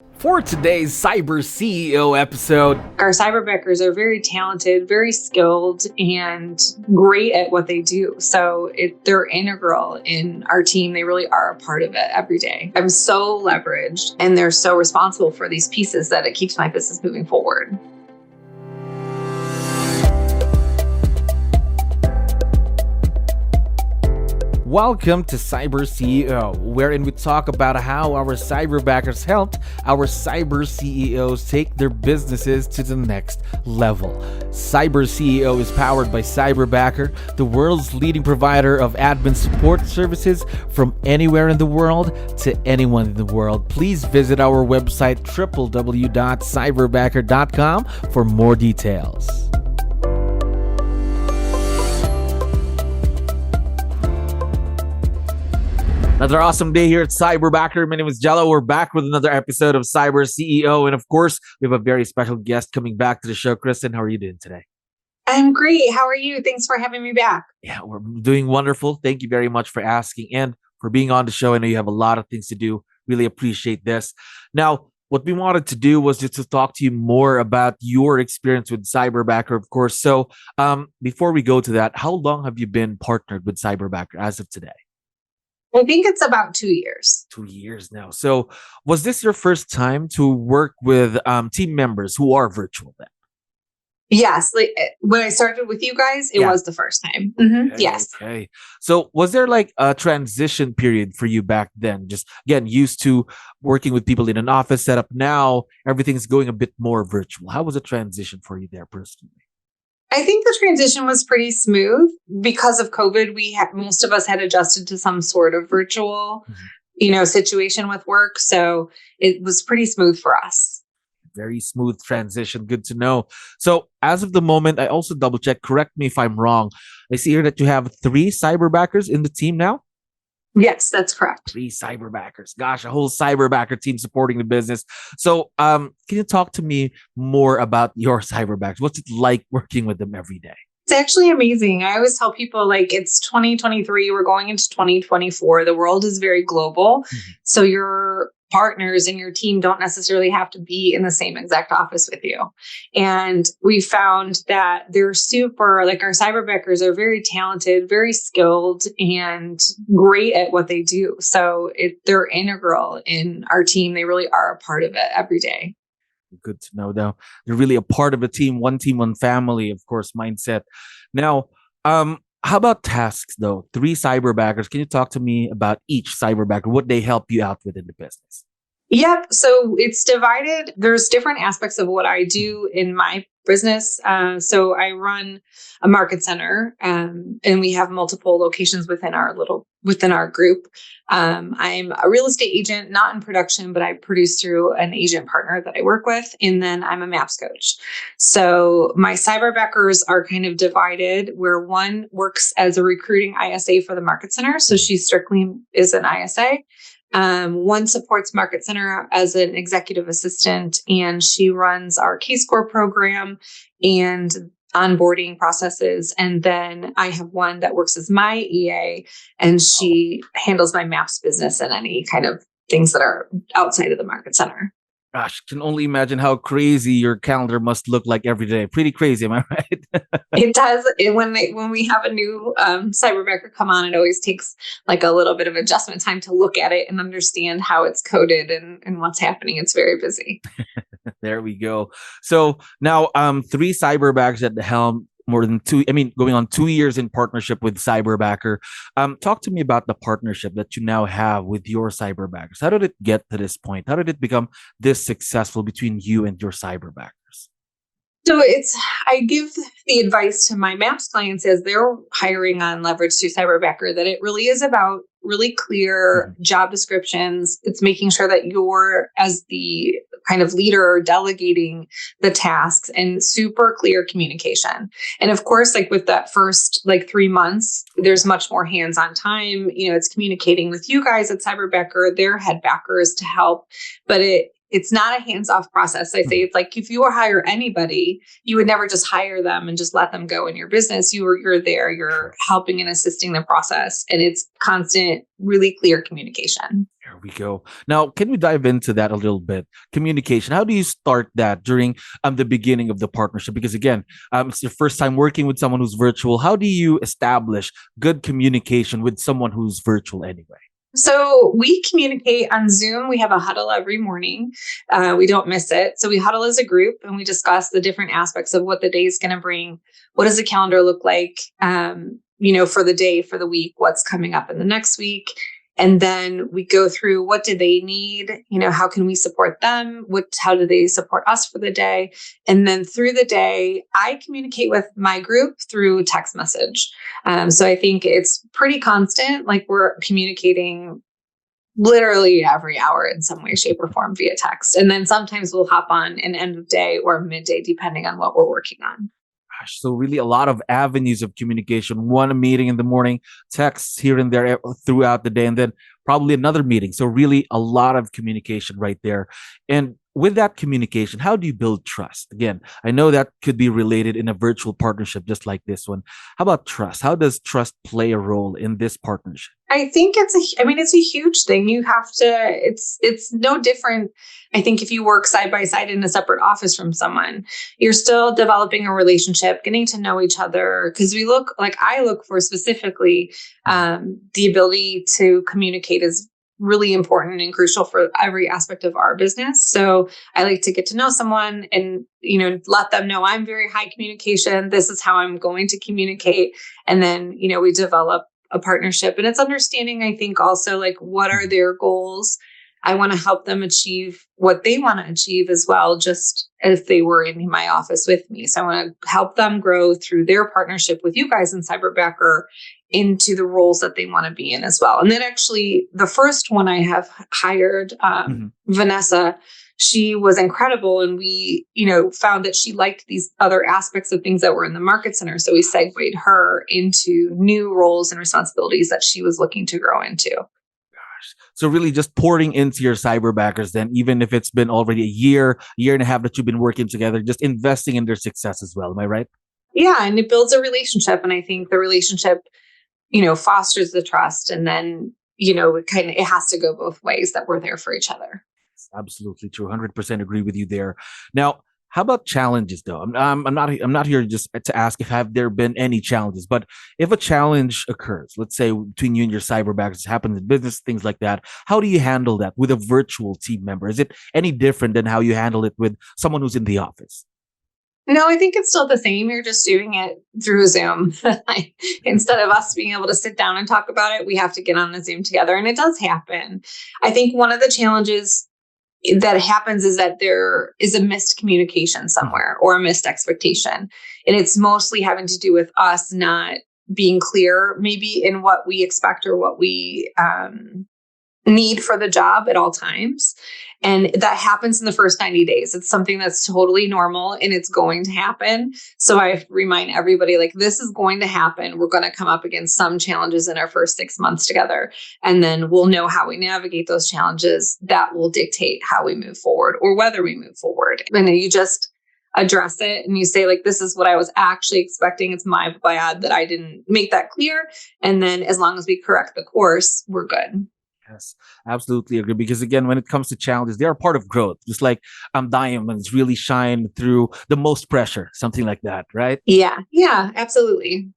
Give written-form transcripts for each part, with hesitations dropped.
For today's Cyber CEO episode, our cyberbackers are very talented, very skilled, and great at what they do. So they're integral in our team. They really are a part of it every day. I'm so leveraged, and they're so responsible for these pieces that it keeps my business moving forward. welcome to Cyber CEO, wherein we talk about how our cyberbackers helped our cyber CEOs take their businesses to the next level. Cyber CEO is powered by Cyberbacker, the world's leading provider of admin support services from anywhere in the world to anyone in the world. Please visit our website www.cyberbacker.com for more details. Another awesome day here at Cyberbacker. My name is Jello. We're back with another episode of Cyber CEO. And of course, we have a very special guest coming back to the show. Kristen, how are you doing today? I'm great. How are you? Thanks for having me back. Yeah, we're doing wonderful. Thank you very much for asking and for being on the show. I know you have a lot of things to do. Really appreciate this. Now, what we wanted to do was just to talk to you more about your experience with Cyberbacker, of course. So before we go to that, how long have you been partnered with Cyberbacker as of today? I think it's about 2 years. 2 years now. So was this your first time to work with team members who are virtual then? Yes. Like when I started with you guys, it was the first time. Okay, yes. Okay. So was there like a transition period for you back then? Just again, used to working with people in an office setup. Now everything's going a bit more virtual. How was the transition for you there personally? I think the transition was pretty smooth because of COVID. Most of us had adjusted to some sort of virtual, situation with work. So it was pretty smooth for us. Very smooth transition. Good to know. So as of the moment, I also double check. Correct me if I'm wrong. I see here that you have 3 cyberbackers in the team now. Yes, that's correct. 3 cyberbackers. Gosh, a whole cyberbacker team supporting the business. So can you talk to me more about your cyberbackers? What's it like working with them every day? It's actually amazing. I always tell people like it's 2023, we're going into 2024. The world is very global. So your partners and your team don't necessarily have to be in the same exact office with you. And we found that they're our cyberbackers are very talented, very skilled, and great at what they do. So they're integral in our team. They really are a part of it every day. Good to know, though. They're really a part of a team, one family, of course, mindset. Now, how about tasks, though? 3 cyberbackers. Can you talk to me about each cyberbacker, what they help you out with in the business? Yep. So it's divided. There's different aspects of what I do in my business. So I run a market center, and we have multiple locations within our group. I'm a real estate agent, not in production, but I produce through an agent partner that I work with. And then I'm a MAPS coach. So my cyberbackers are kind of divided where one works as a recruiting ISA for the market center. So she strictly is an ISA. One supports Market Center as an executive assistant, and she runs our K-Score program and onboarding processes. And then I have one that works as my EA, and she handles my MAPS business and any kind of things that are outside of the Market Center. Gosh, can only imagine how crazy your calendar must look like every day. Pretty crazy, am I right? It does. When we have a new cyberbacker come on, it always takes like a little bit of adjustment time to look at it and understand how it's coded and what's happening. It's very busy. There we go. So now 3 cyberbackers at the helm. Going on 2 years in partnership with Cyberbacker. Talk to me about the partnership that you now have with your cyberbackers. How did it get to this point? How did it become this successful between you and your cyberbackers? So I give the advice to my MAPS clients as they're hiring on leverage through Cyberbacker that it really is about really clear job descriptions. It's making sure that you're as the kind of leader delegating the tasks and super clear communication. And of course, like with that first 3 months, there's much more hands-on time. It's communicating with you guys at Cyberbacker, their head backers to help, but it's not a hands-off process. I say it's like if you were hire anybody, you would never just hire them and just let them go in your business. You're there, you're helping and assisting the process, and it's constant, really clear communication. There we go. Now, can we dive into that a little bit? Communication. How do you start that during the beginning of the partnership? Because again, it's your first time working with someone who's virtual. How do you establish good communication with someone who's virtual anyway? So we communicate on Zoom. We have a huddle every morning. We don't miss it. So we huddle as a group and we discuss the different aspects of what the day is going to bring. What does the calendar look like, for the day, for the week, what's coming up in the next week. And then we go through what do they need? How can we support them? How do they support us for the day? And then through the day, I communicate with my group through text message. So I think it's pretty constant. Like we're communicating literally every hour in some way, shape, or form via text. And then sometimes we'll hop on an end of day or midday, depending on what we're working on. Gosh, so really a lot of avenues of communication. One meeting in the morning, texts here and there throughout the day, and then probably another meeting. So really a lot of communication right there. And with that communication, how do you build trust? Again, I know that could be related in a virtual partnership just like this one. How about trust? How does trust play a role in this partnership? I think it's a huge thing. You have to, it's no different. I think if you work side by side in a separate office from someone, you're still developing a relationship, getting to know each other. Because I look for specifically the ability to communicate is really important and crucial for every aspect of our business. So I like to get to know someone and, let them know I'm very high communication. This is how I'm going to communicate. And then, we develop a partnership, and it's understanding, I think also like what are their goals. I want to help them achieve what they want to achieve as well, just as they were in my office with me. So I want to help them grow through their partnership with you guys in Cyberbacker into the roles that they want to be in as well. And then actually the first one I have hired, 𝗙𝗻𝗄, she was incredible. And we, found that she liked these other aspects of things that were in the market center. So we segued her into new roles and responsibilities that she was looking to grow into. So really just pouring into your cyberbackers then, even if it's been already a year and a half that you've been working together, just investing in their success as well. Am I right? Yeah. And it builds a relationship. And I think the relationship, fosters the trust. And then, it has to go both ways that we're there for each other. Absolutely true. 100% agree with you there. Now, how about challenges though? I'm not here just to ask if have there been any challenges, but if a challenge occurs, let's say between you and your cyberbackers, happens in business, things like that, how do you handle that with a virtual team member? Is it any different than how you handle it with someone who's in the office? No, I think it's still the same. You're just doing it through Zoom. Instead of us being able to sit down and talk about it, we have to get on a Zoom together. And it does happen. I think one of the challenges that happens is that there is a missed communication somewhere or a missed expectation. And it's mostly having to do with us not being clear, maybe in what we expect or what we need for the job at all times. And that happens in the first 90 days. It's something that's totally normal and it's going to happen. So I remind everybody, like, this is going to happen. We're going to come up against some challenges in our first 6 months together. And then we'll know how we navigate those challenges. That will dictate how we move forward or whether we move forward. And you just address it and you say, like, this is what I was actually expecting. It's my bad that I didn't make that clear. And then as long as we correct the course, we're good. Yes, absolutely agree. Because again, when it comes to challenges, they are part of growth. Just like diamonds really shine through the most pressure, something like that, right? Yeah, absolutely.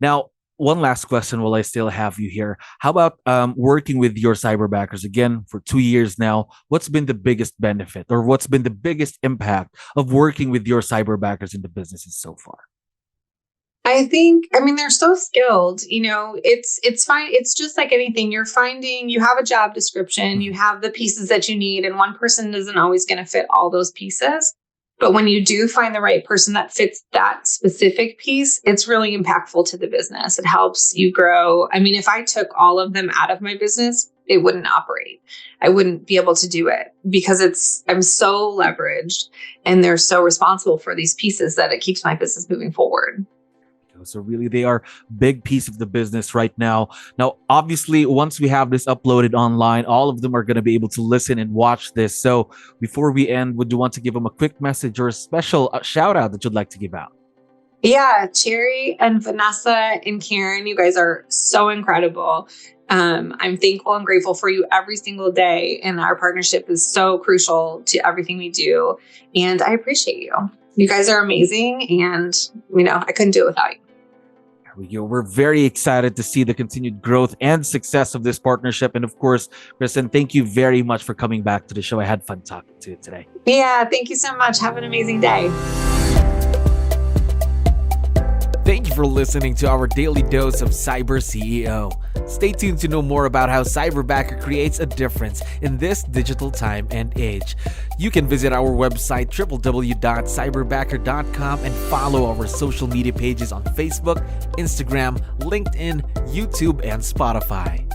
Now, one last question while I still have you here. How about working with your cyberbackers again for 2 years now? What's been the biggest benefit or what's been the biggest impact of working with your cyberbackers in the businesses so far? I mean, they're so skilled, it's fine. It's just like anything. You have a job description, you have the pieces that you need, and one person isn't always going to fit all those pieces. But when you do find the right person that fits that specific piece, it's really impactful to the business. It helps you grow. I mean, if I took all of them out of my business, it wouldn't operate. I wouldn't be able to do it because I'm so leveraged and they're so responsible for these pieces that it keeps my business moving forward. So really, they are big piece of the business right now. Now, obviously, once we have this uploaded online, all of them are going to be able to listen and watch this. So before we end, would you want to give them a quick message or a special shout out that you'd like to give out? Yeah, Cherry and Vanessa and Karen, you guys are so incredible. I'm thankful and grateful for you every single day. And our partnership is so crucial to everything we do. And I appreciate you. You guys are amazing. And, I couldn't do it without you. There we go. We're very excited to see the continued growth and success of this partnership. And of course, Kristen, thank you very much for coming back to the show. I had fun talking to you today. Yeah, thank you so much. Have an amazing day. Thank you for listening to our daily dose of Cyber CEO. Stay tuned to know more about how Cyberbacker creates a difference in this digital time and age. You can visit our website www.cyberbacker.com and follow our social media pages on Facebook, Instagram, LinkedIn, YouTube, and Spotify.